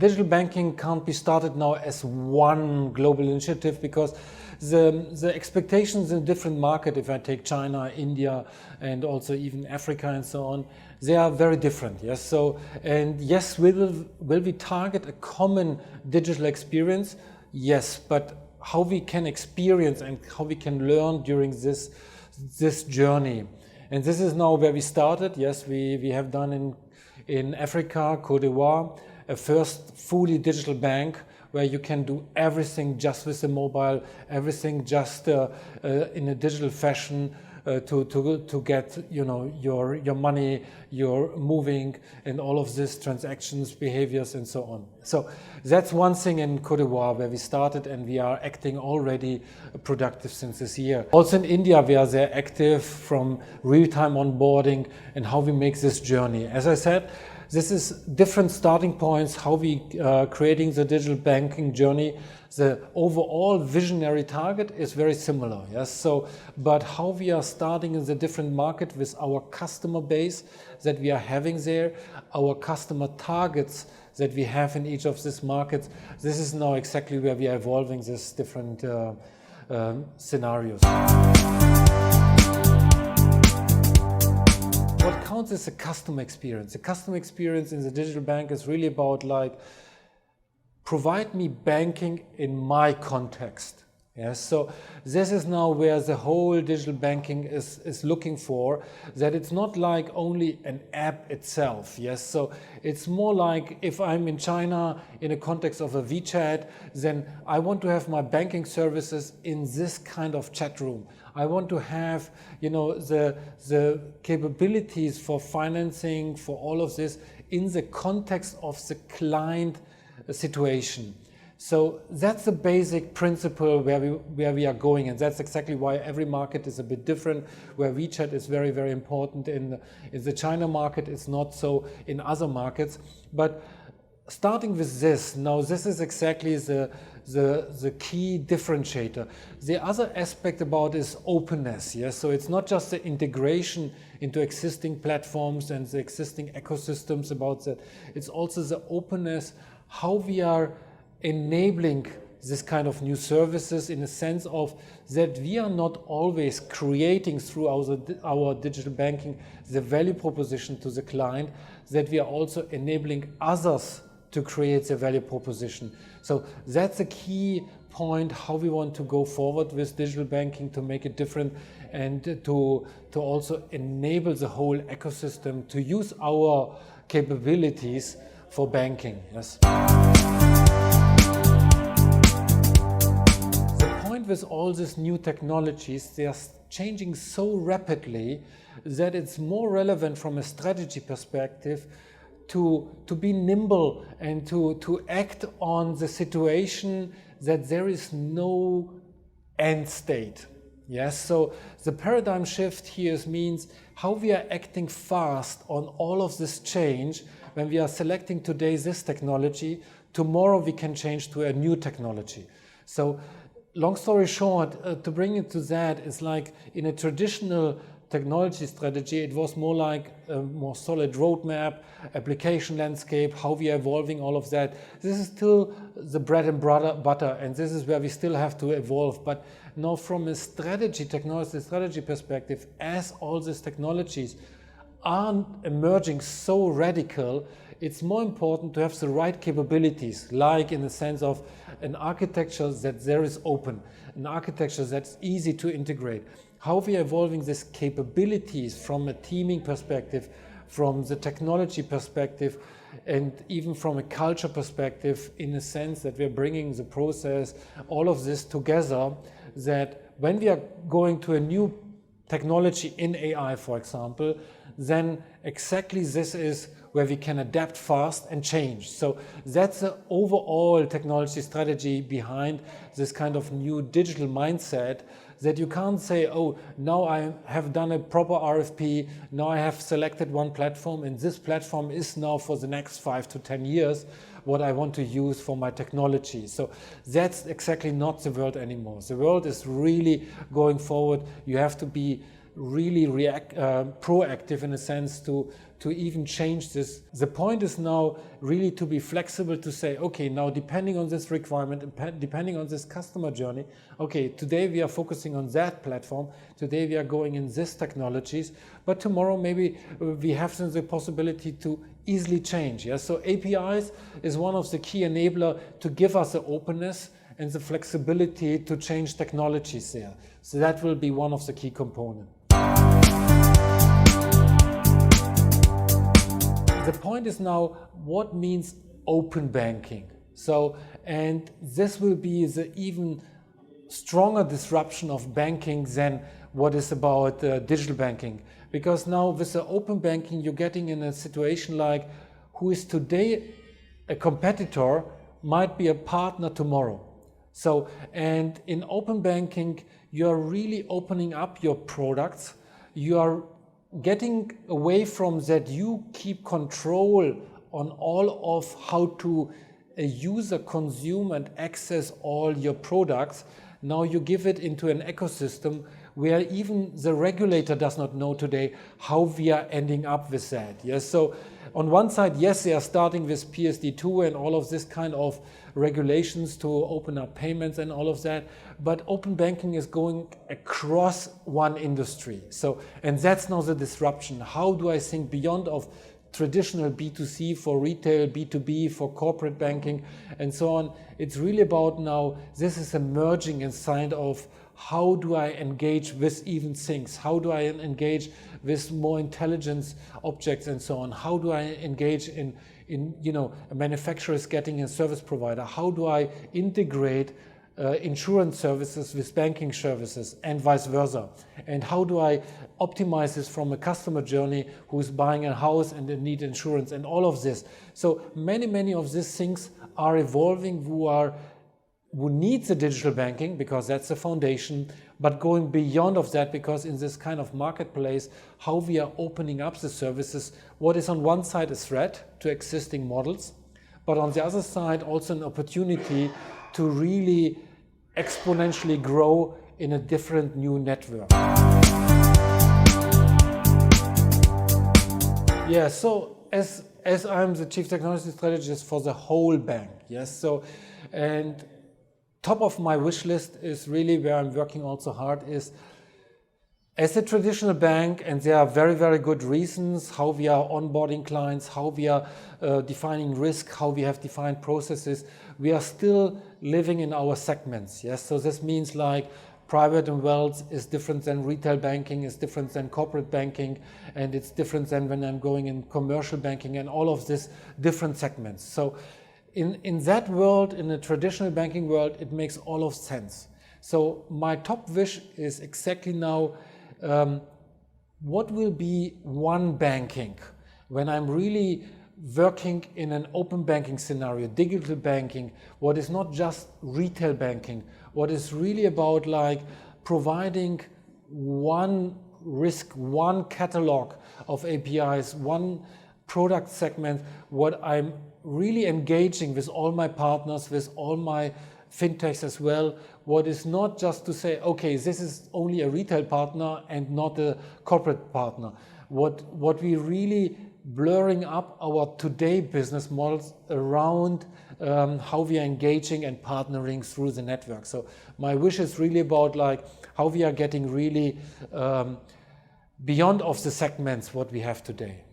digital banking can't be started now as one global initiative, because the expectations in different markets, if I take China, India, and also even Africa and so on, they are very different. Yes. So, and yes, will we target a common digital experience? Yes, but how we can experience and how we can learn during this journey. And this is now where we started. Yes, we have done in Africa, Côte d'Ivoire, a first fully digital bank where you can do everything just with the mobile, everything just in a digital fashion to get your money, your moving, and all of this transactions, behaviors, and so on. So that's one thing in Côte d'Ivoire where we started, and we are acting already productive since this year. Also in India, we are there active from real-time onboarding and how we make this journey. As I said, this is different starting points, how we creating the digital banking journey. The overall visionary target is very similar, yes. So, but how we are starting in the different market with our customer base that we are having there, our customer targets that we have in each of these markets, this is now exactly where we are evolving these different scenarios. What counts is the customer experience. The customer experience in the digital bank is really about like, provide me banking in my context. Yes, so this is now where the whole digital banking is looking for, that it's not like only an app itself. Yes, so it's more like if I'm in China in a context of a WeChat, then I want to have my banking services in this kind of chat room. I want to have, the capabilities for financing, for all of this in the context of the client situation. So that's the basic principle where we are going, and that's exactly why every market is a bit different. Where WeChat is very, very important in the China market, it's not so in other markets. But starting with this, now this is exactly the key differentiator. The other aspect about is openness. Yes, so it's not just the integration into existing platforms and the existing ecosystems about that. It's also the openness, how we are enabling this kind of new services, in a sense of that we are not always creating through our digital banking the value proposition to the client, that we are also enabling others to create the value proposition. So that's a key point, how we want to go forward with digital banking to make it different, and to also enable the whole ecosystem to use our capabilities for banking. Yes. With all these new technologies, they are changing so rapidly that it's more relevant from a strategy perspective to be nimble and to act on the situation that there is no end state. Yes, so the paradigm shift here means how we are acting fast on all of this change. When we are selecting today this technology, tomorrow we can change to a new technology. So long story short, to bring it to that, is like in a traditional technology strategy, it was more like a more solid roadmap, application landscape, how we are evolving all of that. This is still the bread and butter, and this is where we still have to evolve. But now from a technology strategy perspective, as all these technologies are emerging so radical, it's more important to have the right capabilities, like in the sense of an architecture that there is open, an architecture that's easy to integrate. How we are evolving these capabilities from a teaming perspective, from the technology perspective, and even from a culture perspective, in a sense that we're bringing the process, all of this together, that when we are going to a new technology in AI, for example, then exactly this is where we can adapt fast and change. So that's the overall technology strategy behind this kind of new digital mindset, that you can't say, oh, now I have done a proper RFP, now I have selected one platform, and this platform is now for the next 5 to 10 years what I want to use for my technology. So that's exactly not the world anymore. The world is really going forward. You have to be really proactive in a sense to even change this. The point is now really to be flexible, to say, okay, now depending on this requirement, depending on this customer journey, okay, today we are focusing on that platform, today we are going in this technologies, but tomorrow maybe we have the possibility to easily change. Yes? So APIs is one of the key enabler to give us the openness and the flexibility to change technologies there. So that will be one of the key components. The point is now, what means open banking? So, and this will be the even stronger disruption of banking than what is about digital banking. Because now with the open banking, you're getting in a situation like who is today a competitor might be a partner tomorrow. So, and in open banking, you're really opening up your products. You are getting away from that you keep control on all of how to a user consume and access all your products. Now you give it into an ecosystem where even the regulator does not know today how we are ending up with that. Yes, so on one side, yes, they are starting with PSD2 and all of this kind of regulations to open up payments and all of that, but open banking is going across one industry. So, and that's now the disruption. How do I think beyond of traditional B2C for retail, B2B for corporate banking, and so on? It's really about now, this is emerging inside of how do I engage with even things? How do I engage with more intelligence objects and so on? How do I engage in a manufacturer is getting a service provider? How do I integrate insurance services with banking services and vice versa? And how do I optimize this from a customer journey who's buying a house and they need insurance and all of this? So many of these things are evolving, who needs the digital banking because that's the foundation, but going beyond of that, because in this kind of marketplace, how we are opening up the services, what is on one side a threat to existing models, but on the other side also an opportunity to really exponentially grow in a different new network. Yeah, so as I'm the Chief Technology Strategist for the whole bank, yes, so, and top of my wish list is really where I'm working also hard is, as a traditional bank, and there are very good reasons how we are onboarding clients, how we are defining risk, how we have defined processes, we are still living in our segments. Yes, so this means like private and wealth is different than retail banking, is different than corporate banking, and it's different than when I'm going in commercial banking and all of this different segments. So in that world, in a traditional banking world, it makes all of sense. So my top wish is exactly now, what will be one banking when I'm really working in an open banking scenario, digital banking, what is not just retail banking, what is really about like providing one risk, one catalog of APIs, one product segment, what I'm really engaging with all my partners, with all my fintechs as well, what is not just to say, okay, this is only a retail partner and not a corporate partner. What we really blurring up our today business models around how we are engaging and partnering through the network. So my wish is really about like how we are getting really beyond of the segments what we have today.